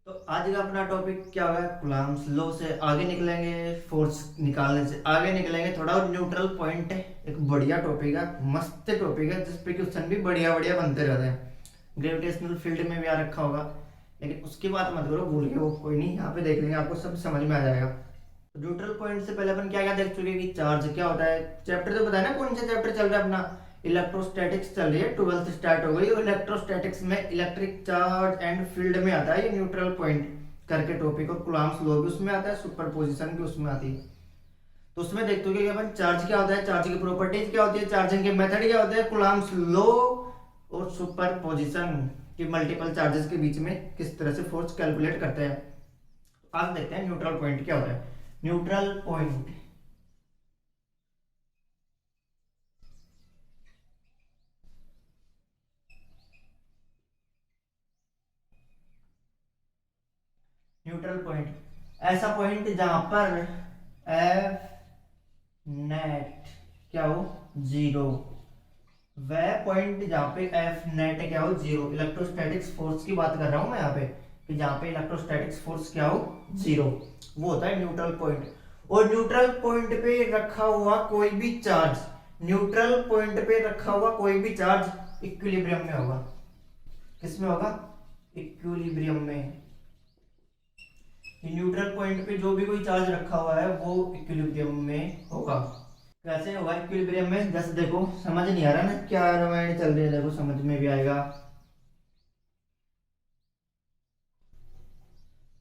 तो आज का अपना टॉपिक क्या होगा? कूलम्ब्स लॉ से आगे निकलेंगे, फोर्स निकालने से आगे निकलेंगे। थोड़ा और न्यूट्रल पॉइंट है, एक बढ़िया टॉपिक है, मस्त टॉपिक है, जिस पे क्वेश्चन भी बढ़िया बढ़िया बनते रहते हैं। ग्रेविटेशनल फील्ड में भी आ रखा होगा, लेकिन उसकी बात मत करो, भूल के वो कोई नहीं, यहाँ पे देख लेंगे, आपको सब समझ में आ जाएगा। तो न्यूट्रल पॉइंट से पहले अपन क्या क्या देख चुके हैं कि चार्ज क्या होता है। चैप्टर तो बताया ना, कौन सा चैप्टर चल रहा है अपना? इलेक्ट्रोस्टैटिक्स चल रही है, 12th स्टार्ट हो गई। और इलेक्ट्रोस्टैटिक्स में इलेक्ट्रिक चार्ज एंड फील्ड में आता है ये न्यूट्रल पॉइंट करके टॉपिक, और कूलम्ब्स लॉ भी उसमें आता है, सुपरपोजिशन भी उसमें आती है। तो उसमें देखते हो कि अपन चार्ज क्या होता है, चार्ज की प्रॉपर्टीज क्या होती है, चार्जिंग के मेथड क्या होते हैं, कूलम्ब्स लॉ और सुपरपोजिशन की मल्टीपल चार्जेस के बीच में किस तरह से फोर्स कैलकुलेट करते हैं। आज देखते हैं न्यूट्रल पॉइंट क्या होता है। न्यूट्रल पॉइंट न्यूट्रल पॉइंट ऐसा पॉइंट जहां पर एफ नेट क्या हो, जीरो। वह पॉइंट जहां पे एफ नेट क्या हो, जीरो। इलेक्ट्रोस्टैटिक्स फोर्स की बात कर रहा हूं मैं यहाँ पे, कि जहां पे इलेक्ट्रोस्टैटिक्स फोर्स क्या हो, जीरो, वो होता है न्यूट्रल पॉइंट। और न्यूट्रल पॉइंट पे रखा हुआ कोई भी चार्ज, न्यूट्रल पॉइंट पे रखा हुआ कोई भी चार्ज इक्विलिब्रियम में होगा। किसमें होगा? इक्विलिब्रियम में। न्यूट्रल पॉइंट पे जो भी कोई चार्ज रखा हुआ है वो इक्विलिब्रियम में होगा। कैसे होगा इक्विलिब्रियम में? जैसे देखो, समझ नहीं आ रहा ना क्या रामायण चल रही है, देखो समझ में भी आएगा।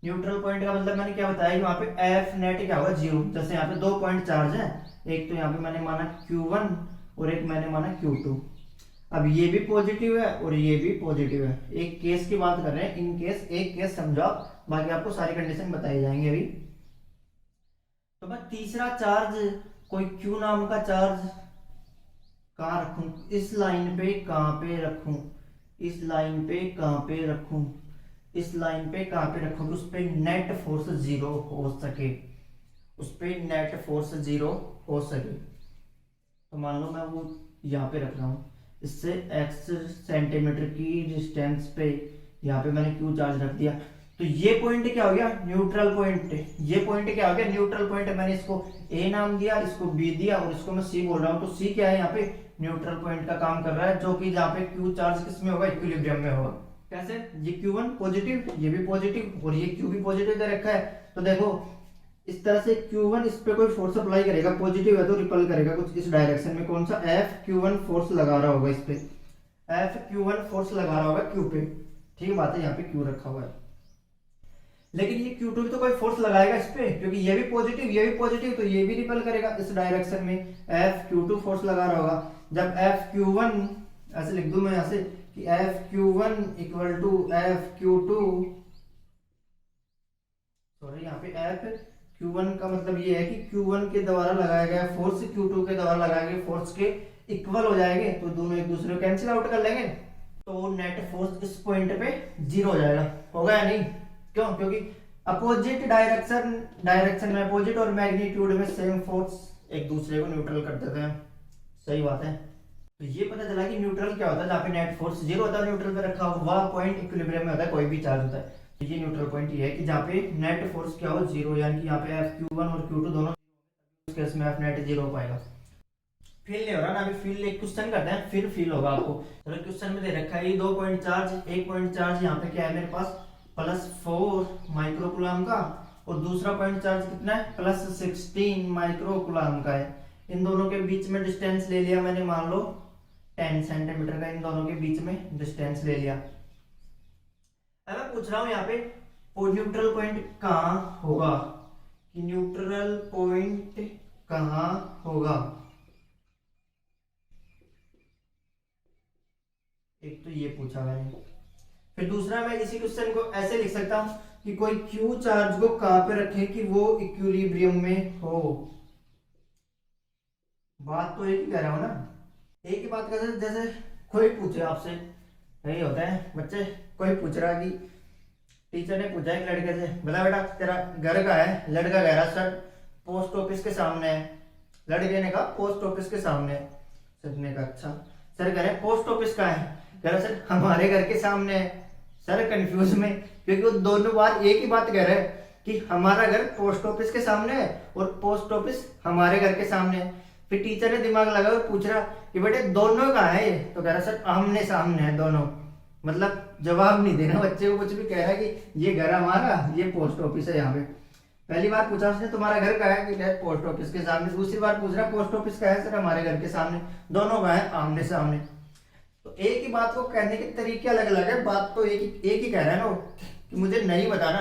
न्यूट्रल पॉइंट का मतलब मैंने क्या बताया कि वहां पे एफ नेट क्या होगा, जीरो। जैसे यहाँ पे दो पॉइंट चार्ज है, एक तो यहाँ पे मैंने माना Q1 और एक मैंने माना Q2। अब ये भी पॉजिटिव है और ये भी पॉजिटिव है। एक केस की बात कर रहे हैं, इन केस एक केस समझो, बाकी आपको सारी कंडीशन बताई जाएंगे अभी। तो मैं तीसरा चार्ज, कोई Q नाम का चार्ज कहाँ रखूं, इस लाइन पे कहाँ पे रखूं, इस लाइन पे कहाँ पे रखूं, इस लाइन पे कहाँ पे रखूं, उस पे नेट फोर्स जीरो हो सके, उस पे नेट फोर्स जीरो हो सके। तो मान लो मैं वो यहाँ पे रख रहा हूँ, इससे x सेंटीमीटर की डिस्टेंस पे यहाँ पे मैंने क्यू चार्ज रख दिया। तो ये पॉइंट क्या हो गया, न्यूट्रल पॉइंट। ये पॉइंट क्या हो गया, न्यूट्रल पॉइंट। मैंने इसको ए नाम दिया, इसको बी दिया, और इसको मैं सी बोल रहा हूँ। तो सी क्या है यहाँ पे, न्यूट्रल पॉइंट का काम कर रहा है, जो कि जहाँ पे क्यू चार्ज किस में होगा, इक्विलिब्रियम में होगा। कैसे? ये Q1 पॉजिटिव, ये भी पॉजिटिव, और ये Q भी पॉजिटिव दे रखा है। तो देखो इस तरह से Q1 इस पे कोई फोर्स अप्लाई करेगा, पॉजिटिव है तो रिपल करेगा कुछ इस डायरेक्शन में। कौन सा? F Q1 फोर्स लगा रहा होगा इस पे, F Q1 फोर्स लगा रहा होगा Q पे। ठीक बात है, यहाँ पे Q रखा हुआ है, लेकिन ये Q2 भी तो कोई फोर्स लगाएगा इस पे, क्योंकि ये भी पॉजिटिव ये भी पॉजिटिव, तो ये भी रिपल करेगा इस डायरेक्शन में। F Q2 फोर्स लगा रहा होगा। जब F Q1, ऐसे लिख दूं मैं यहाँ से कि F Q1 equal to F Q2, sorry यहाँ पे F Q1 का मतलब ये है कि Q1 के द्वारा लगाया गया फोर्स Q2 के द्वारा लगाए गए फोर्स के इक्वल हो जाएंगे, तो दोनों एक दूसरे को कैंसिल आउट कर लेंगे, तो नेट फोर्स इस पॉइंट पे जीरो हो जाएगा। होगा या नहीं? क्यों? क्योंकि अपोजिट डायरेक्शन में अपोजिट और मैग्नीट्यूड में सेम फोर्स एक दूसरे को न्यूट्रल कर देते हैं। सही बात है। तो ये पता चला कि न्यूट्रल क्या होता है, जहाँ पे नेट फोर्स जीरो होता है, न्यूट्रल पे रखा हुआ पॉइंट इक्विलिब्रियम में होता है, कोई भी चार्ज होता है। तो ये न्यूट्रल पॉइंट ये है कि जहाँ पे नेट फोर्स क्या हो, जीरो, यानी कि यहाँ पे F Q1 और Q2 दोनों, उस केस में F नेट जीरो हो पाएगा। फील नहीं हो रहा ना अभी, फील एक क्वेश्चन करते हैं फिर फील होगा आपको। चलो क्वेश्चन में दे रखा है ये दो पॉइंट चार्ज, एक पॉइंट चार्ज यहाँ पे क्या है मेरे पास, +4 माइक्रोकूलम का, और दूसरा पॉइंट चार्ज कितना है, +16 माइक्रोकूलम का है। इन दोनों के बीच में डिस्टेंस ले लिया मैंने, मान लो 10 सेंटीमीटर का, इन दोनों के बीच में डिस्टेंस ले लिया। अब मैं पूछ रहा हूं यहाँ पे न्यूट्रल पॉइंट कहाँ होगा, कि न्यूट्रल पॉइंट कहाँ होगा। एक तो ये पूछा मैंने, फिर दूसरा मैं इसी क्वेश्चन को ऐसे लिख सकता हूं कि कोई क्यू चार्ज को कहां पे रखें कि वो इक्विलिब्रियम में हो। बात तो एक ही कह रहा हूं ना, एक ही बात कर, जैसे कोई पूछे आपसे, यही होता है बच्चे, कोई पूछ रहा कि टीचर ने पूछा एक लड़के से, बोला बेटा तेरा घर का है, लड़का कह रहा सर पोस्ट ऑफिस के सामने है। लड़के ने कहा पोस्ट ऑफिस के सामने है। सर ने कहा अच्छा। सर कह रहे पोस्ट ऑफिस का है, कह रहा सर हमारे घर के सामने है। सर कंफ्यूज में, क्योंकि वो दोनों बार एक ही बात कह रहे हैं कि हमारा घर पोस्ट ऑफिस के सामने है और पोस्ट ऑफिस हमारे घर के सामने है। फिर टीचर ने दिमाग लगा और पूछ रहा कि बेटे दोनों कहाँ है ये, तो कह रहा सर आमने सामने है दोनों। मतलब जवाब नहीं देना बच्चे को, कुछ भी कह रहा है कि ये घर हमारा, ये पोस्ट ऑफिस है यहाँ पे। पहली बार पूछा उसने तुम्हारा घर कहाँ है, कि पोस्ट ऑफिस के सामने। दूसरी बार पूछ रहा पोस्ट ऑफिस कहाँ है, सर हमारे घर के सामने। दोनों कहाँ है, आमने सामने। तो एक ही बात को कहने के तरीके अलग अलग है, बात तो एक ही कह रहा है ना वो, कि मुझे नहीं बताना।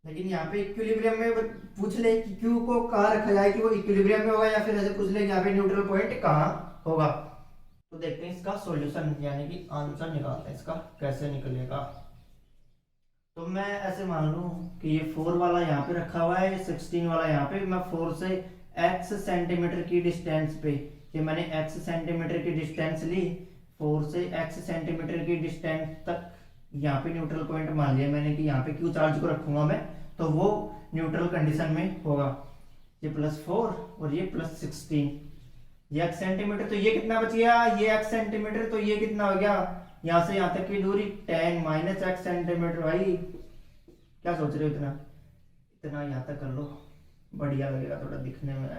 लेकिन यहाँ पे इक्विलिब्रियम में पूछ ले कि क्यू को कहाँ रखा जाए कि वो इक्विलिब्रियम में होगा, या फिर ऐसे पूछ ले कि यहाँ पे न्यूट्रल पॉइंट कहाँ होगा। तो देखते हैं इसका सॉल्यूशन, यानी कि आंसर निकालते हैं इसका कैसे निकलेगा। तो मैं ऐसे मान लूं कि ये 4 वाला यहाँ पे रखा हुआ है, 16 वाला यहाँ पे। मैं 4 से x सेंटीमीटर की डिस्टेंस पे, ये मैंने x सेंटीमीटर की डिस्टेंस ली, 4 से x सेंटीमीटर की डिस्टेंस तक यहाँ पे न्यूट्रल पॉइंट मान लिया मैंने कि यहाँ पे क्यू चार्ज को रखूंगा मैं, तो वो न्यूट्रल कंडीशन में होगा। ये +4 और ये +16, ये x सेंटीमीटर, तो ये कितना बच गया, ये x सेंटीमीटर, तो ये कितना हो गया यहाँ से यहाँ तक की दूरी 10 - x सेंटीमीटर। भाई क्या सोच रहे हो, इतना इतना यहाँ तक कर लो, बढ़िया लगेगा थोड़ा दिखने में।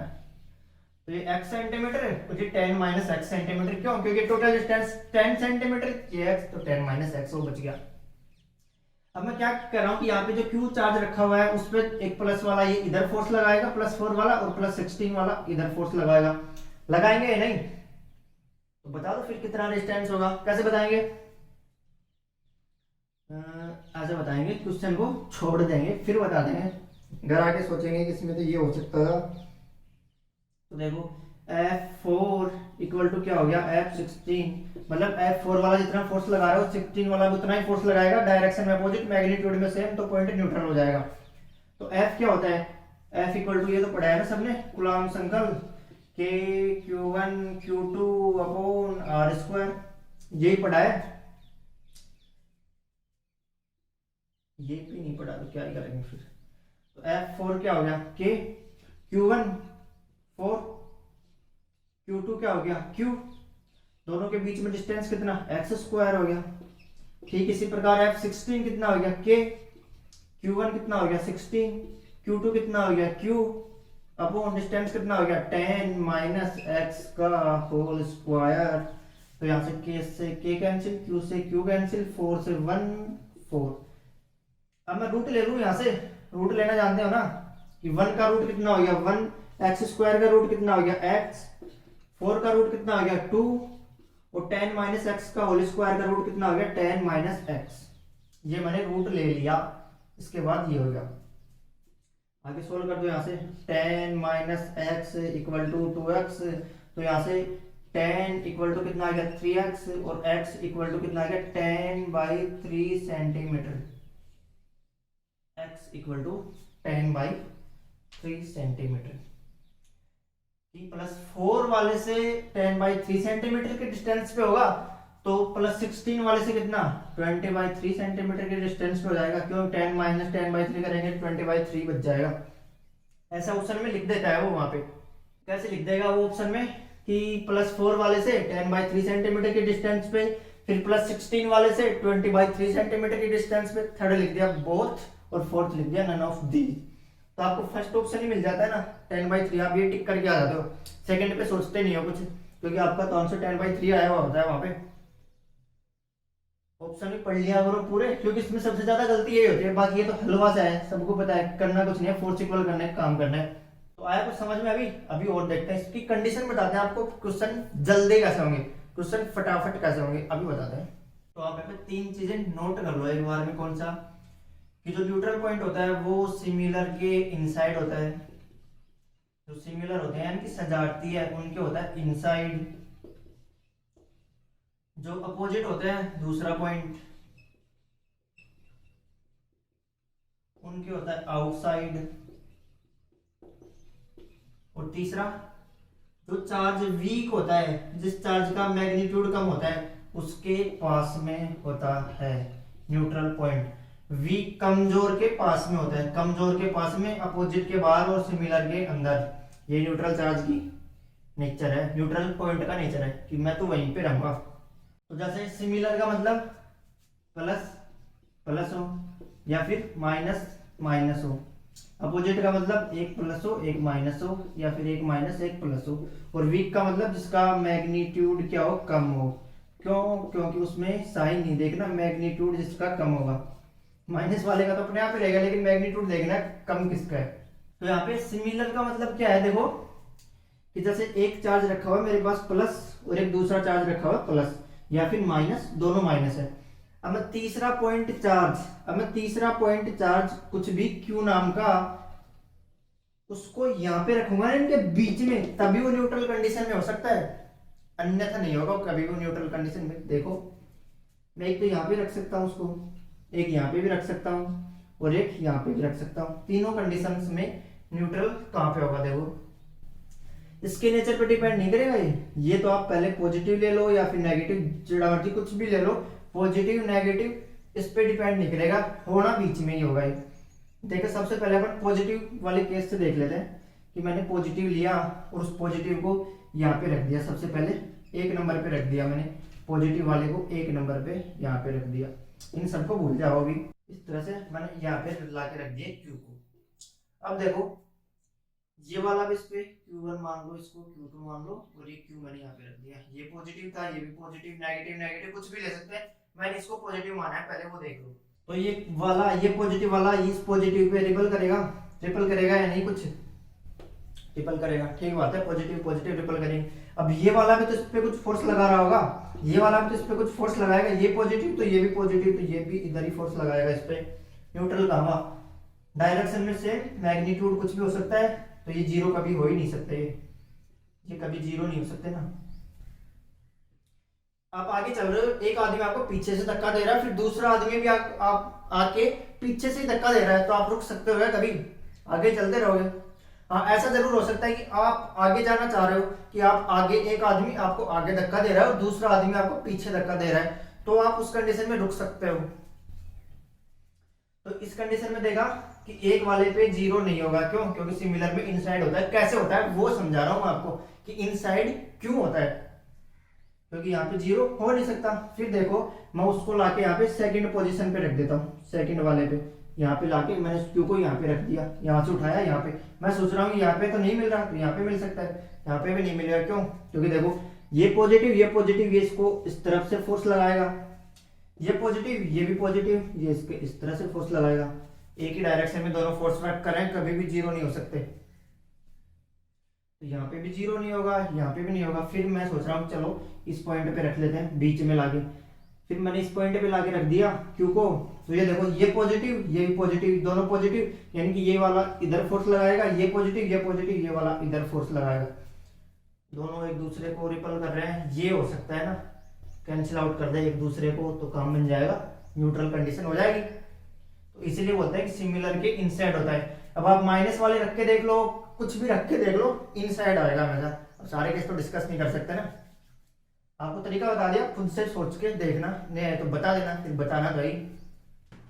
तो ये x सेंटीमीटर है, तो ये 10 - x सेंटीमीटर, क्यों, क्योंकि टोटल डिस्टेंस 10 सेंटीमीटर, ये x, तो 10 - x वो बच गया। अब मैं क्या कर रहा हूँ कि यहाँ पे जो Q चार्ज रखा हुआ है उस पर एक प्लस वाला ये इधर फोर्स लगाएगा, +4 वाला, और +16 वाला इधर फोर्स लगाएगा। लगाएंगे या नहीं, तो बता दो फिर कितना डिस्टेंस होगा। कैसे बताएंगे, ऐसे बताएंगे, क्वेश्चन को छोड़ देंगे फिर बता देंगे, घर आके सोचेंगे कि इसमें तो ये हो सकता था। तो देखो F4 इक्वल टू क्या हो गया, F16, मतलब F4 वाला जितना फोर्स लगा रहा है 16 वाला भी उतना ही फोर्स लगाएगा, डायरेक्शन में अपोजिट, मैग्नीट्यूड में सेम, तो पॉइंट न्यूट्रल हो जाएगा। तो F क्या होता है, F इक्वल टू, ये तो पढ़ा है ना सबने, कूलॉम संकल, K Q1 Q2 upon R², यही पढ़ा है। ये भी नहीं पढ़ा तो क्या ही करेंगे फिर। तो F4 क्या हो गया, K Q1 4, Q2 क्या हो गया, Q, दोनों के बीच में डिस्टेंस कितना, x² हो गया। ठीक इसी प्रकार F16 कितना हो गया, K, Q1 कितना हो गया 16, Q2 कितना हो गया Q, अपॉन डिस्टेंस कितना हो गया 10 - x का होल स्क्वायर। तो यहाँ से K से K कैंसिल, Q से Q कैंसिल, 4 से 1 4। अब मैं रूट ले लूँ, यहाँ से रूट लेना जानते हो ना कि 1 का रूट कितना हो गया 1, x² का रूट कितना हो गया x, 4 का रूट कितना हो गया 2, और 10 - x का होल स्क्वायर का रूट कितना हो गया 10 - x। ये मैंने रूट ले लिया, इसके बाद ये हो गया। आगे सोल्व कर दो, यहाँ से 10 - x इक्वल टू 2x, तो यहाँ से 10 इक्वल टू कितना आ गया 3x, और x इक्वल टू कितना आ गया 10/3 centimetre, x equal to 10/3 centimetre. +4 वाले से 10/3 सेंटीमीटर के डिस्टेंस पे होगा, तो +16 वाले से कितना 20/3 सेंटीमीटर के डिस्टेंस पे हो जाएगा, क्यों 10 - 10/3 करेंगे 20/3 बच जाएगा। ऐसा ऑप्शन में लिख देता है वो वहां पे। कैसे लिख देगा वो ऑप्शन में कि +4 वाले से 10/3 सेंटीमीटर के डिस्टेंस पे, फिर +16 वाले से 20/3 सेंटीमीटर के डिस्टेंस पे, थर्ड लिख दिया बोथ, और फोर्थ लिख दिया नन ऑफ दी। तो आपको फर्स्ट ऑप्शन ही मिल जाता है ना 10/3, आप ये टिक करके आ जाते हो, सेकंड पे सोचते नहीं हो कुछ, क्योंकि आपका तो आंसर 10/3 आया हुआ होता है वहां पे। ऑप्शन ही पढ़ लिया करो पूरे, क्योंकि इसमें सबसे ज्यादा गलती यही होती है, बाकी ये तो हलवा सा है, सबको पता है, करना कुछ नहीं है, फोर्स इक्वल करने का काम करना है। तो आया कुछ समझ में, अभी और देखते हैं इसकी कंडीशन, बताते हैं आपको क्वेश्चन जल्दी कैसे होंगे, क्वेश्चन फटाफट कैसे होंगे अभी बताते हैं। तो आप यहाँ पे 3 चीजें नोट कर लो एक बार में। कौन सा, कि जो न्यूट्रल पॉइंट होता है वो सिमिलर के इनसाइड होता है, जो सिमिलर होते हैं यानी कि सजाती है उनके होता है इनसाइड, जो अपोजिट होते हैं दूसरा पॉइंट उनके होता है आउटसाइड, और तीसरा जो चार्ज वीक होता है, जिस चार्ज का मैग्नीट्यूड कम होता है उसके पास में होता है न्यूट्रल पॉइंट। वीक कमजोर के पास में होता है, कमजोर के पास में, अपोजिट के बाहर और सिमिलर के अंदर। ये न्यूट्रल चार्ज की नेचर है, न्यूट्रल पॉइंट का नेचर है कि मैं तो वहीं पे रहूंगा। तो जैसे सिमिलर का मतलब प्लस प्लस हो या फिर माइनस माइनस हो। अपोजिट का मतलब एक प्लस हो एक माइनस हो या फिर एक माइनस एक प्लस हो। और वीक का मतलब जिसका मैग्नीट्यूड क्या हो, कम हो। क्यों? क्योंकि उसमें साइन नहीं देखना, मैग्नीट्यूड जिसका कम होगा। माइनस वाले का तो अपने आप ही रहेगा, लेकिन मैग्नीट्यूड देखना कम किसका है। तो यहाँ पे सिमिलर का मतलब क्या है, देखो कि जैसे एक चार्ज रखा हुआ है मेरे पास प्लस और एक दूसरा चार्ज रखा हुआ प्लस या फिर माइनस, दोनों माइनस है। अब मैं तीसरा पॉइंट चार्ज कुछ भी क्यू नाम का उसको यहाँ पे रखूंगा ना इनके बीच में, तभी वो न्यूट्रल कंडीशन में हो सकता है, अन्यथा नहीं होगा कभी भी न्यूट्रल कंडीशन में। देखो मैं एक तो यहाँ पे रख सकता हूँ उसको, एक यहाँ पे भी रख सकता हूँ और एक यहाँ पे भी रख सकता हूँ। तीनों कंडीशंस में न्यूट्रल कहाँ पे होगा, देखो इसके नेचर पे डिपेंड नहीं करेगा ये तो आप पहले पॉजिटिव ले लो या फिर नेगेटिव, जेड़ा मर्जी कुछ भी ले लो, पॉजिटिव नेगेटिव इस पे डिपेंड नहीं करेगा, होना बीच में ही होगा ये। देखो सबसे पहले अपन पॉजिटिव वाले केस से देख लेते हैं कि मैंने पॉजिटिव लिया और उस पॉजिटिव को यहाँ पे रख दिया, सबसे पहले एक नंबर पे रख दिया मैंने, पॉजिटिव वाले को एक नंबर पे यहाँ पे रख दिया। इन सबको भूल जाओ अभी, इस तरह से मैंने यहाँ पे ला के रख दिया क्यू को। अब देखो ये वाला भी इस पे Q1 मान लो, इसको Q2 मान लो और ये Q मैंने यहाँ पे रख दिया। ये पॉजिटिव था, ये भी पॉजिटिव, नेगेटिव नेगेटिव कुछ भी ले सकते हैं, मैंने इसको पॉजिटिव माना है, पहले वो देख लो। तो ये वाला, ये पॉजिटिव वाला इस पॉजिटिव पे रिपल करेगा या नहीं, कुछ रिपल करेगा, ठीक बात है, पॉजिटिव पॉजिटिव रिपल करेंगे। अब ये वाला भी तो इस पे कुछ फोर्स लगा रहा होगा, ये वाला भी तो इस पे कुछ फोर्स लगाएगा, ये पॉजिटिव तो ये भी पॉजिटिव, तो ये भी इधर ही फोर्स लगाएगा इस पे। न्यूट्रल का हुआ, डायरेक्शन में से मैग्नीट्यूड कुछ भी हो सकता है, तो ये जीरो कभी हो ही नहीं सकते, ये कभी जीरो नहीं हो सकते ना। आप आगे चल रहे हो, एक आदमी आपको पीछे से धक्का दे रहा है, फिर दूसरा आदमी भी आप आके पीछे से धक्का दे रहा है, तो आप रुक सकते हो कभी? आगे चलते रहोगे। हाँ ऐसा जरूर हो सकता है कि आप आगे जाना चाह रहे हो, कि आप आगे, एक आदमी आपको आगे धक्का दे रहा है और दूसरा आदमी आपको पीछे धक्का दे रहा है, तो आप उस कंडीशन में रुक सकते हो। तो इस कंडीशन में देखा कि एक वाले पे जीरो नहीं होगा, क्यों? क्योंकि सिमिलर में इनसाइड होता है। कैसे होता है वो समझा रहा हूं आपको कि इनसाइड क्यों होता है, क्योंकि यहाँ पे जीरो हो नहीं सकता। फिर देखो मैं उसको लाके यहाँ पे सेकंड पोजीशन पे रख देता हूँ, सेकंड वाले पे यहाँ पे लाके मैंने क्यू को यहाँ पे रख दिया, यहाँ से उठाया यहाँ पे, मैं सोच रहा हूँ यहाँ पे तो नहीं मिल रहा, तो यहाँ पे मिल सकता है, यहाँ पे भी नहीं मिलेगा। क्यों? क्योंकि देखो ये पॉजिटिव ये इसको इस तरफ से फोर्स लगाएगा, ये पॉजिटिव ये भी पॉजिटिव, ये इसके इस तरह से फोर्स लगाएगा, एक ही डायरेक्शन में दोनों फोर्स वर्क करें, कभी भी जीरो नहीं हो सकते। तो यहाँ पे भी जीरो नहीं होगा, यहाँ पे भी नहीं होगा। फिर मैं सोच रहा हूँ चलो इस पॉइंट पे रख लेते हैं, बीच में लाके, फिर मैंने इस पॉइंट पे लाके रख दिया क्यू को। तो ये देखो ये पॉजिटिव ये भी पॉजिटिव, दोनों पॉजिटिव, यानी कि ये वाला इधर फोर्स लगाएगा, ये पॉजिटिव ये वाला इधर फोर्स लगाएगा, दोनों एक दूसरे को रिपल कर रहे हैं। ये हो सकता है ना, कैंसिल आउट कर दे एक दूसरे को तो काम बन जाएगा, न्यूट्रल कंडीशन हो जाएगी। तो इसीलिए बोलते हैं कि सिमिलर के इनसाइड होता है। अब आप माइनस वाले रख के देख लो, कुछ भी रख के देख लो, इनसाइड आएगा हमेशा। अब सारे केस तो डिस्कस नहीं कर सकते ना, आपको तरीका बता दिया, खुद से सोच के देखना, नहीं है तो बता देना, फिर बताना भाई।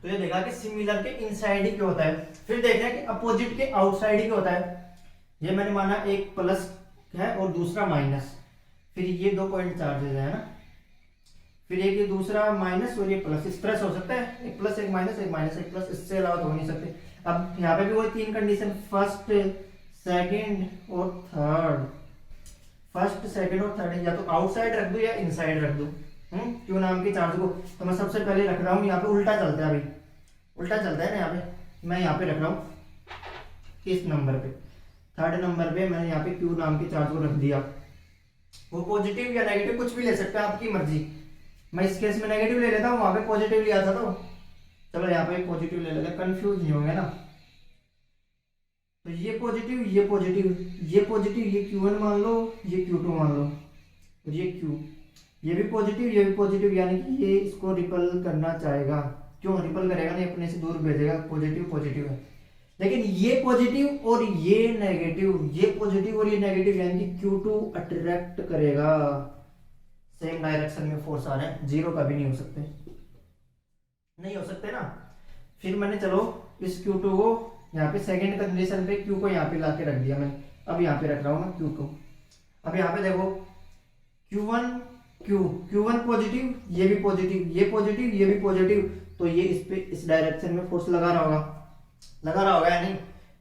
तो ये देखा कि सिमिलर के इनसाइड ही क्यों होता है। फिर देखना कि अपोजिट के आउटसाइड ही क्यों होता है। ये मैंने माना एक प्लस है और दूसरा माइनस, फिर ये दो पॉइंट चार्जेस है ना, फिर एक ये दूसरा माइनस और ये प्लस, इस तरह से हो सकता है, एक प्लस एक माइनस एक माइनस एक प्लस, इससे अलावा तो हो नहीं सकते। अब यहाँ पे भी वही तीन कंडीशन, फर्स्ट सेकंड और थर्ड, फर्स्ट सेकंड और थर्ड, या तो आउटसाइड रख दूं या इनसाइड रख दूं क्यू नाम के चार्ज को। तो मैं सबसे पहले रख रहा हूँ यहाँ पे, उल्टा चलता है, अभी उल्टा चलता है ना, यहाँ पे मैं यहाँ पे रख रहा हूँ इस नंबर पे, थर्ड नंबर पे मैंने यहाँ पे क्यू नाम के चार्ज को रख दिया। वो पॉजिटिव या नेगेटिव कुछ भी ले सकते हैं, आपकी मर्जी। मैं इस केस में नेगेटिव ले लेता हूँ, वहां पे पॉजिटिव लिया था, तो चलो यहाँ पे पॉजिटिव ले लेते हैं, कंफ्यूज नहीं होंगे ना। तो ये पॉजिटिव ये Q1 मान लो, ये Q2 मान लो, और ये Q, ये भी पॉजिटिव, यानी कि ये इसको रिपल करना चाहेगा। क्यों रिपल करेगा? नहीं, अपने से दूर भेजेगा, पॉजिटिव है। लेकिन ये पॉजिटिव और ये नेगेटिव, यानी कि Q2 अट्रैक्ट करेगा, सेम डायरेक्शन में फोर्स आ रहे हैं, जीरो कभी नहीं हो सकते, नहीं हो सकते ना। फिर मैंने चलो इस Q2 को यहाँ पे सेकंड कंडीशन पे Q को यहाँ पे लाके रख दिया मैंने। अब यहाँ पे रख रहा हूँ मैं Q को। अब यहाँ पे देखो Q1 Q1 पॉजिटिव, ये भी पॉजिटिव, ये पॉजिटिव, ये भी पॉजिटिव, तो ये इस पे इस डायरेक्शन में फोर्स लगा रहा होगा या नहीं।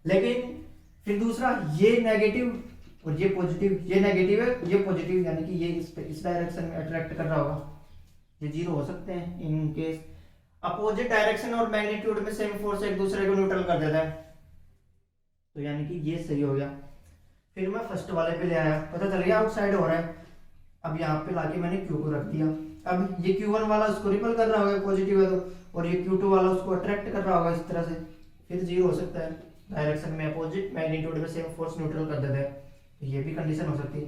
लेकिन फिर दूसरा ये नेगेटिव और ये पॉजिटिव, ये नेगेटिव है ये पॉजिटिव, यानी कि ये इस पे इस डायरेक्शन में अट्रैक्ट कर रहा होगा, ये जीरो हो सकते हैं इन केस अपोजिट डायरेक्शन और मैग्नीट्यूड में सेम फोर्स एक दूसरे को न्यूट्रल कर देता है, तो यानी कि ये सही हो गया। फिर मैं फर्स्ट वाले पे ले आया, पता चल गया आउटसाइड हो रहा है। अब यहाँ पे लाके मैंने Q को रख दिया। अब ये Q1 वाला उसको रिपल कर रहा होगा पॉजिटिव है तो, और ये Q2 वाला उसको अट्रैक्ट कर रहा होगा इस तरह से, फिर जीरो हो सकता है। डायरेक्शन में अपोजिट, मैग्नीट्यूड में सेम फोर्स न्यूट्रल कर देता है, तो ये भी कंडीशन हो सकती है।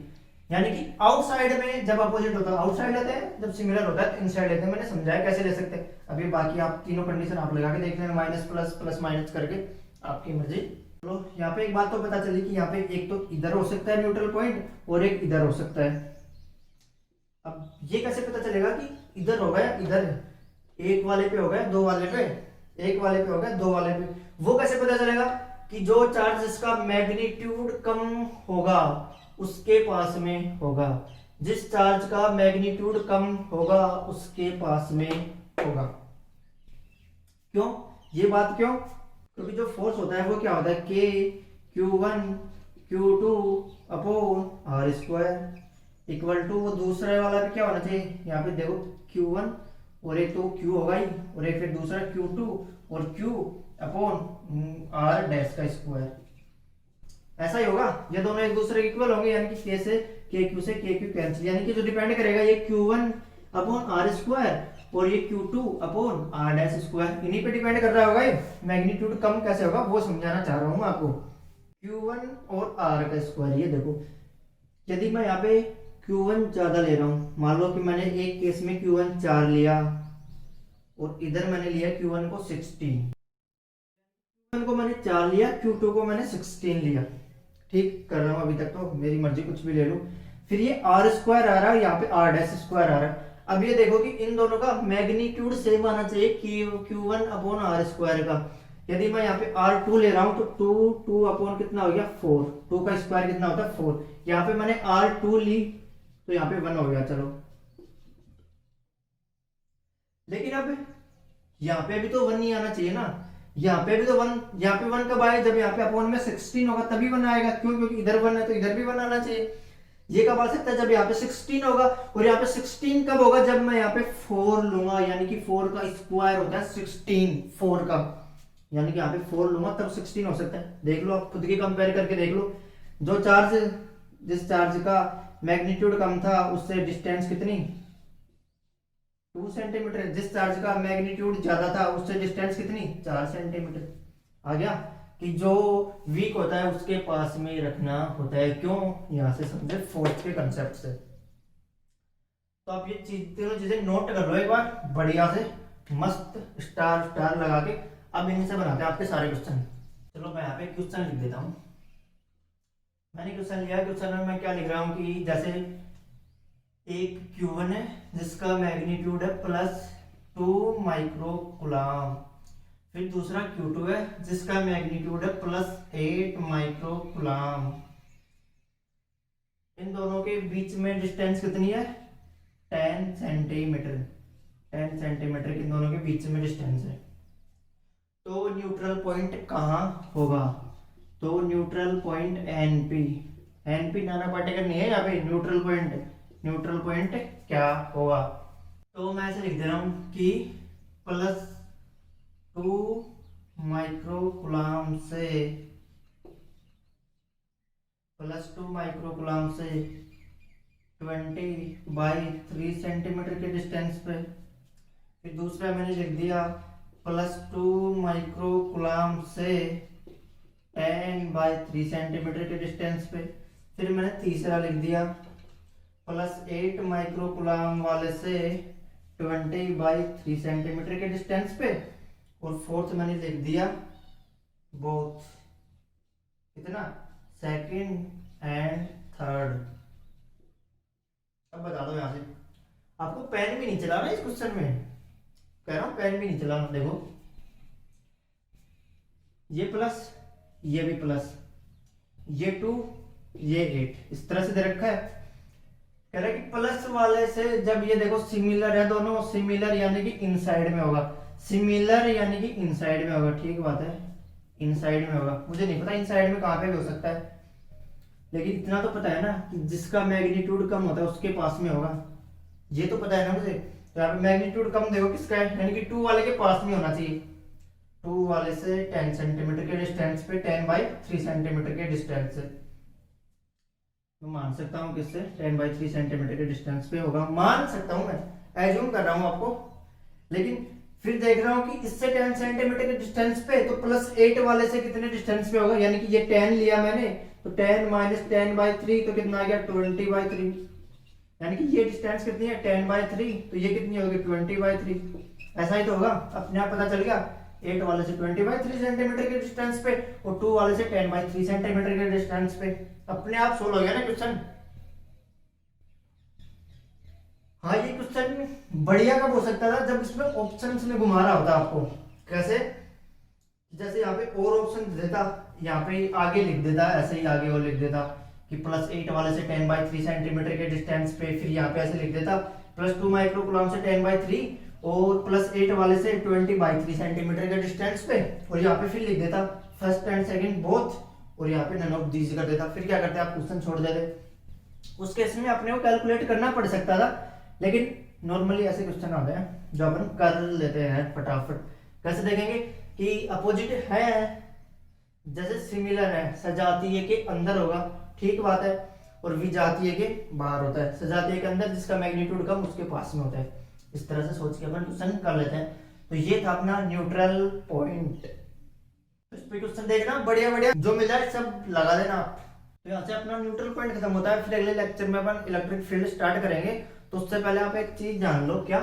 यानी कि आउटसाइड में जब अपोजिट होता है आउटसाइड लेते हैं, जब सिमिलर होता है तो इनसाइड लेते हैं। मैंने समझाया कैसे ले सकते हैं। अभी बाकी आप तीनों कंडीशन आप लगा के देख लेना, माइनस प्लस प्लस माइनस करके, आपकी मर्जी। तो यहाँ पे एक बात तो पता चली कि यहाँ पे एक तो इधर हो सकता है न्यूट्रल पॉइंट और एक इधर हो सकता है। अब ये कैसे पता चलेगा कि इधर होगा या इधर है? एक वाले पे होगा, दो वाले पे, एक वाले पे होगा, दो वाले पे, वो कैसे पता चलेगा कि जो चार्ज जिसका मैग्नीट्यूड कम होगा उसके पास में होगा, जिस चार्ज का मैग्नीट्यूड कम होगा उसके पास में होगा। क्यों ये बात क्यों? क्योंकि जो फोर्स होता है वो क्या होता है, K Q1 Q2 upon R square equal to, वो दूसरे वाला भी क्या होना चाहिए, यहाँ पे देखो Q1 और एक तो Q होगा ही, और एक फिर दूसरा Q2 और Q अपॉन R डैश का स्क्वायर, ऐसा ही होगा। ये दोनों एक दूसरे के इक्वल होंगे, यानी कि K से KQ से KQ कैंसिल, यानी कि जो डिपेंड करेगा ये Q1 अपॉन R स्क्वायर और ये Q2 upon R dash square, इन्हीं पे डिपेंड कर रहा होगा। ये मैग्नीट्यूड कम कैसे होगा वो समझाना चाह रहा हूँ आपको। Q1 और R का स्क्वायर, ये देखो यदि मैं यहाँ पे Q1 ज्यादा ले रहा हूँ, मान लो कि मैंने एक केस में Q1 4 लिया और इधर मैंने लिया Q1 को 16, Q1 को मैंने 4 लिया, Q2 को मैंने 16 लिया, ठीक कर रहा हूँ अभी तक, तो मेरी मर्जी कुछ भी ले लूँ। फिर ये R स्क्वायर आ रहा है, यहाँ पे R डैश स्क्वायर आ रहा है। अब ये देखो कि इन दोनों का मैग्नीट्यूड सेम आना चाहिए Q1 अपॉन R स्क्वायर का। यदि मैं यहाँ पे R2 ले रहा हूँ तो 2 अपॉन कितना हो गया 4, 2 का स्क्वायर कितना होता है 4, यहाँ पे मैंने R2 ली तो यहाँ पे 1 हो गया, चलो। लेकिन अब यहाँ पे भी तो 1 नहीं आना चाहिए ना, यहाँ पे भी तो 1, यहाँ पे 1 कब आए, जब यहाँ पे अपॉन में 16 होगा तभी 1 आएगा। क्यों? क्योंकि इधर 1 है तो इधर भी 1 आना चाहिए। ये कब आ सकता है, जब यहाँ पे 16 होगा, और यहाँ पे 16 कब होगा, जब मैं यहाँ पे 4 लूंगा, यानी कि 4 का स्क्वायर होता है 16, 4 का, यानी कि यहाँ पे 4 लूंगा तब 16 हो सकता है। देख लो आप खुद की कंपेयर करके देख लो, जो चार्ज, जिस चार्ज का मैग्नीट्यूड कम था उससे डिस्टेंस कितनी, 2 सेंटीमीटर, जिस चार्ज का मैग्नीट्यूड ज्यादा था उससे डिस्टेंस कितनी, 4 सेंटीमीटर। आ गया कि जो वीक होता है उसके पास में रखना होता है। क्यों? यहां से समझे फोर्स के कंसेप्ट से। तो आप ये तीनों चीजें नोट कर लो एक बार बढ़िया से, मस्त स्टार स्टार लगा के। अब इनसे बनाते हैं आपके सारे क्वेश्चन। चलो मैं यहाँ पे क्वेश्चन लिख देता हूँ। मैंने क्वेश्चन लिया, क्वेश्चन में मैं क्या लिख रहा हूँ कि जैसे एक Q1 है जिसका मैग्नीट्यूड है +2 माइक्रोकुलाम, फिर दूसरा Q2 है जिसका मैग्नीट्यूड है +8 माइक्रोकुलाम। इन दोनों के बीच में डिस्टेंस कितनी है, 10 सेंटीमीटर। 10 सेंटीमीटर इन दोनों के बीच में डिस्टेंस है। तो न्यूट्रल पॉइंट कहाँ होगा, तो न्यूट्रल पॉइंट NP, NP नाना पार्टिकल नहीं है यहाँ पे, न्यूट्रल पॉइंट। न्यूट्रल पॉइंट क्या होगा, तो मैं ऐसे लिख दे रहा हूं कि +2 माइक्रोकुलाम से,20/3 सेंटीमीटर के डिस्टेंस पे। फिर दूसरा मैंने लिख दिया +2 माइक्रोकुलाम से 10/3 सेंटीमीटर के डिस्टेंस पे। फिर मैंने तीसरा लिख दिया +8 माइक्रोकुलाम वाले से 20/3 सेंटीमीटर के डिस्टेंस पे। और फोर्थ मैंने लिख दिया बोथ, कितना, सेकंड एंड थर्ड। अब बता दो यहां से, आपको पेन भी नहीं चलाना इस क्वेश्चन में, कह रहा हूं पेन भी नहीं चलाना। देखो ये प्लस, ये भी प्लस, ये 2 ये 8, इस तरह से दे रखा है। कह रहा है कि प्लस वाले से जब ये देखो सिमिलर है दोनों, सिमिलर यानी कि इनसाइड में होगा, सिमिलर यानी कि इनसाइड में होगा, ठीक बात है, इनसाइड में होगा। मुझे नहीं पता इनसाइड में कहाँ पे भी हो सकता है, लेकिन इतना तो पता है ना कि जिसका मैग्नीट्यूड कम होता है उसके पास में होगा, ये तो पता है ना मुझे। तो यहाँ पे मैग्नीट्यूड कम देखो किसका है, यानी कि 2 वाले के पास में होना चाहिए। 2 वाले से 10 सेंटीमीटर के डिस्टेंस पे, 10/3 सेंटीमीटर के डिस्टेंस से मैं मान सकता हूँ किससे, 10/3 सेंटीमीटर के डिस्टेंस पे होगा, मान सकता हूँ, मैं एज्यूम कर रहा हूँ आपको। लेकिन फिर देख रहा हूँ कि इससे 10 सेंटीमीटर के डिस्टेंस पे, तो +8 वाले से कितने डिस्टेंस पे होगा, यानी कि ये 10 लिया मैंने, तो 10 - 10/3 तो कितना आ गया, 20/3, यानी कि ये डिस्टेंस कितनी है, 10/3, तो ये कितनी होगी, 20/3। ऐसा ही तो होगा, अपने आप पता चल गया। 8 वाले से 20/3 सेंटीमीटर के डिस्टेंस पे और 2 वाले से 10/3 सेंटीमीटर के डिस्टेंस पे, अपने आप सोल्व हो गया ना क्वेश्चन। हाँ, ये क्वेश्चन बढ़िया कब हो सकता था, जब इसमें ऑप्शंस में घुमा रहा होता आपको। कैसे, जैसे यहाँ पे और ऑप्शन देता, यहाँ पे आगे लिख देता, ऐसे ही आगे और लिख देता कि +8 वाले से 10/3 सेंटीमीटर के डिस्टेंस पे, फिर यहाँ पे ऐसे लिख देता +2 माइक्रोकूलम से 10/3 और +8 वाले से 20/3 सेंटीमीटर के डिस्टेंस पे, और यहाँ पे फिर लिख देता फर्स्ट एंड सेकंड बोथ, और यहाँ पे नन ऑफ दीज कर देता। फिर क्या करते आप, क्वेश्चन छोड़ देते। उस केस में अपने को कैलकुलेट करना पड़ सकता था, लेकिन नॉर्मली ऐसे क्वेश्चन आते हैं जो अपन कर लेते हैं फटाफट। कैसे देखेंगे कि अपोजिट है, जैसे सिमिलर है, सजातीय के अंदर होगा, ठीक बात है, और विजातीय के बाहर होता है। सजातीय के अंदर जिसका मैग्नीट्यूड कम उसके पास में होता है। इस तरह से सोच के अपन क्वेश्चन कर लेते हैं। तो ये था अपना न्यूट्रल पॉइंट। इस पे क्वेश्चन देखना, बढ़िया बढ़िया जो मिल जाए सब लगा देना आप। तो यहाँ से अपना न्यूट्रल पॉइंट खत्म होता है। फिर अगले लेक्चर में अपन इलेक्ट्रिक फील्ड स्टार्ट करेंगे। तो उससे पहले आप एक चीज जान लो, क्या,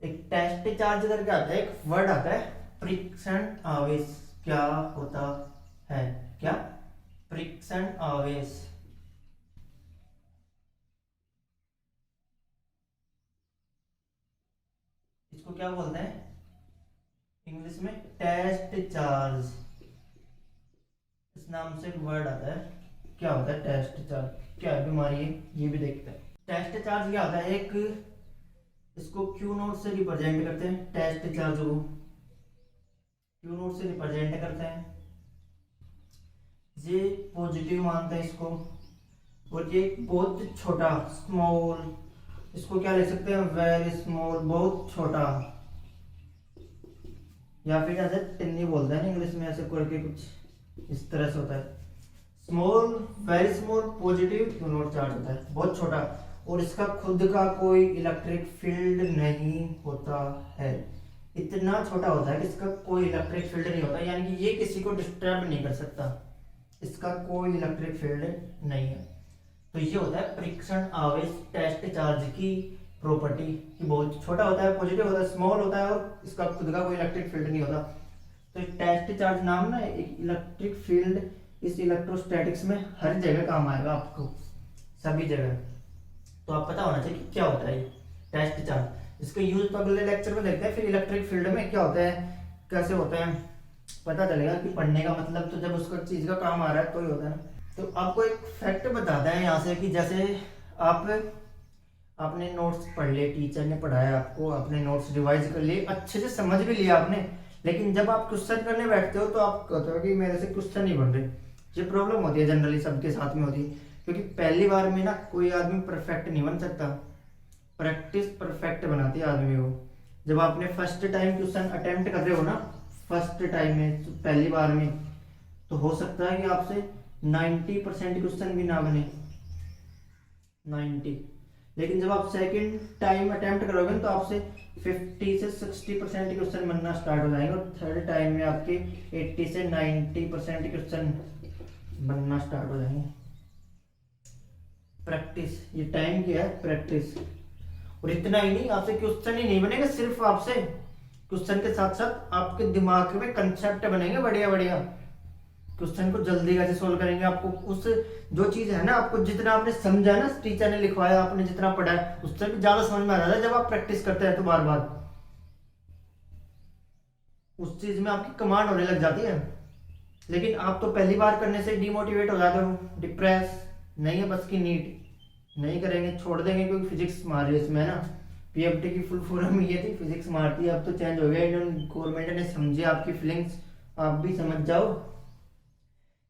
एक टेस्ट चार्ज करके आता है, एक वर्ड आता है फ्रिक्शन आवेश। क्या होता है, क्या, फ्रिक्शन आवेश। इसको क्या बोलते हैं इंग्लिश में, टेस्ट चार्ज। इस नाम से एक वर्ड आता है। क्या होता है टेस्ट चार्ज, क्या बीमारी है, ये भी देखते हैं। टेस्ट चार्ज क्या होता है, एक इसको क्यू नोट से रिप्रेजेंट करते हैं, टेस्ट चार्ज को क्यू नोट से रिप्रेजेंट करते हैं। ये पॉजिटिव मानते हैं इसको, और ये बहुत छोटा, स्मॉल, इसको क्या लिख सकते हैं, वेरी स्मॉल, बहुत छोटा, या फिर ऐसे टिन्नी बोलते हैं इंग्लिश में, ऐसे करके कुछ इस तरह से होता है। Small, very small, positive Q note charge होता है, बहुत छोटा, और इसका खुद का कोई इलेक्ट्रिक फील्ड नहीं होता है। इतना छोटा होता है कि इसका कोई इलेक्ट्रिक फील्ड नहीं होता, यानी कि ये किसी को डिस्टर्ब नहीं कर सकता, इसका कोई इलेक्ट्रिक फील्ड नहीं है। तो ये होता है फ्रिक्शन आवेश टेस्ट चार्ज की प्रॉपर्टी, कि बहुत छोटा होता है, पॉजिटिव होता है, स्मॉल होता है, और इसका खुद का कोई इलेक्ट्रिक फील्ड नहीं होता। तो टेस्ट चार्ज नाम ना, एक इलेक्ट्रिक फील्ड इस इलेक्ट्रोस्टैटिक्स में हर जगह काम आएगा आपको, सभी जगह। तो आप पता होना चाहिए कि क्या होता है ये टेस्ट चार्ज। इसका यूज तो अगले लेक्चर में देखते हैं। फिर इलेक्ट्रिक फील्ड में क्या होता है, कैसे होता है, पता चलेगा कि पढ़ने का मतलब तो जब उसका चीज का काम आ रहा है तो ही होता है। तो आपको एक फैक्ट बताता है यहाँ से कि जैसे आपने नोट्स पढ़ लिए, टीचर ने पढ़ाया आपको, आपने नोट्स रिवाइज कर लिए, अच्छे से समझ भी लिया आपने, लेकिन जब आप क्वेश्चन करने बैठते हो तो आप कहते हो कि मेरे से क्वेश्चन नहीं बन रहे। ये प्रॉब्लम होती है, जनरली सबके साथ में होती है, क्योंकि पहली बार में ना कोई आदमी परफेक्ट नहीं बन सकता, प्रैक्टिस परफेक्ट बनाती है आदमी को। जब आपने फर्स्ट टाइम क्वेश्चन अटेम्प्ट कर रहे हो ना, फर्स्ट टाइम में, तो पहली बार में, तो हो सकता है कि आपसे 90% क्वेश्चन भी ना बने, 90। लेकिन जब आप सेकंड टाइम अटेम्प्ट करोगे तो आपसे 50 से 60% क्वेश्चन बनना स्टार्ट हो जाएंगे, और थर्ड टाइम में आपके 80 से 90% क्वेश्चन बनना स्टार्ट हो जाएंगे। प्रैक्टिस, ये टाइम क्या है, प्रैक्टिस। और इतना ही नहीं, आपसे क्वेश्चन ही नहीं बनेगा, सिर्फ आपसे क्वेश्चन के साथ साथ आपके दिमाग में कंसेप्ट बनेंगे बढ़िया बढ़िया। क्वेश्चन को जल्दी कैसे सोल्व करेंगे, आपको उस जो चीज है ना, आपको जितना आपने समझा ना, टीचर ने लिखवाया, आपने जितना पढ़ा है, उससे भी ज्यादा समझ में आ जाता है जब आप प्रैक्टिस करते हैं तो बार बार उस चीज में आपकी कमांड होने लग जाती है। लेकिन आप तो पहली बार करने से डिमोटिवेट हो जाते हो, डिप्रेस, नहीं है बस की नीट, नहीं करेंगे, छोड़ देंगे, क्योंकि फिजिक्स मार रही है इसमें, है ना। पीएफटी की फुल फॉर्म ये थी, फिजिक्स मारती है। अब तो चेंज हो गया, इंडियन गवर्नमेंट ने समझे आपकी फीलिंग्स, आप भी समझ जाओ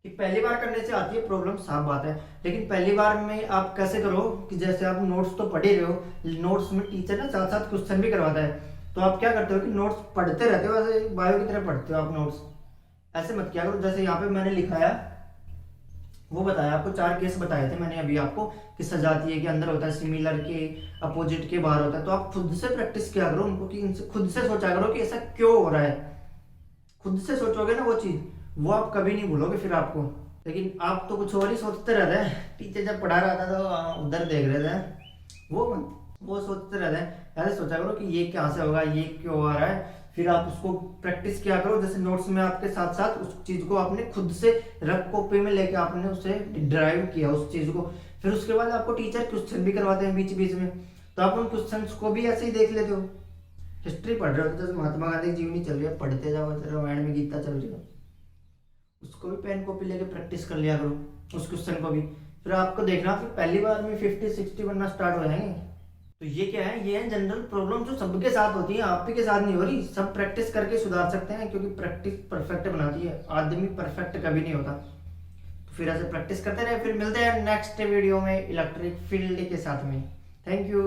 कि पहली बार करने से आती है प्रॉब्लम, साफ बात है। लेकिन पहली बार में आप कैसे करो कि जैसे आप नोट्स तो पढ़ ही रहे हो, नोट्स में टीचर ना साथ साथ क्वेश्चन भी करवाता है, तो आप क्या करते हो कि नोट्स पढ़ते रहते हो, ऐसे बायो की तरह पढ़ते हो आप नोट्स। ऐसे मत किया करो। जैसे यहाँ पे मैंने लिखाया, वो बताया आपको, 4 केस बताए थे मैंने अभी आपको, कि सजातीय के अंदर होता है, सिमिलर के अपोजिट के बाहर होता है। तो आप खुद से प्रैक्टिस किया करो उनको, कि इनसे खुद से सोचा करो कि ऐसा क्यों हो रहा है। खुद से सोचोगे ना वो चीज, वो आप कभी नहीं भूलोगे फिर आपको। लेकिन आप तो कुछ और ही सोचते रहते हैं। टीचर जब पढ़ा रहा था तो उधर देख रहे थे, वो सोचते रहते हैं। ऐसे सोचा करो कि ये क्या से होगा, ये क्यों आ रहा है। फिर आप उसको प्रैक्टिस किया करो, जैसे नोट्स में आपके साथ साथ उस चीज को आपने खुद से रफ कॉपी में लेके आपने उसे ड्राइव किया उस चीज को। फिर उसके बाद आपको टीचर क्वेश्चन भी करवाते हैं बीच बीच में, तो आप उन क्वेश्चन को भी ऐसे ही देख लेते हो। हिस्ट्री पढ़ रहे हो तो जैसे महात्मा गांधी की जीवनी चल रही है, पढ़ते जाओ, रामायण में गीता चल रही है, उसको भी पेन कॉपी लेके प्रैक्टिस कर लिया करो उस क्वेश्चन को भी। फिर आपको देखना फिर पहली बार में 50-60 बनना स्टार्ट हो जाएंगे। तो ये क्या है, ये है जनरल प्रॉब्लम जो सबके साथ होती है, आप ही के साथ नहीं हो रही। सब प्रैक्टिस करके सुधार सकते हैं, क्योंकि प्रैक्टिस परफेक्ट बनाती है, आदमी परफेक्ट कभी नहीं होता। तो फिर ऐसे प्रैक्टिस करते रहे। फिर मिलते हैं नेक्स्ट वीडियो में इलेक्ट्रिक फील्ड के साथ में। Thank you.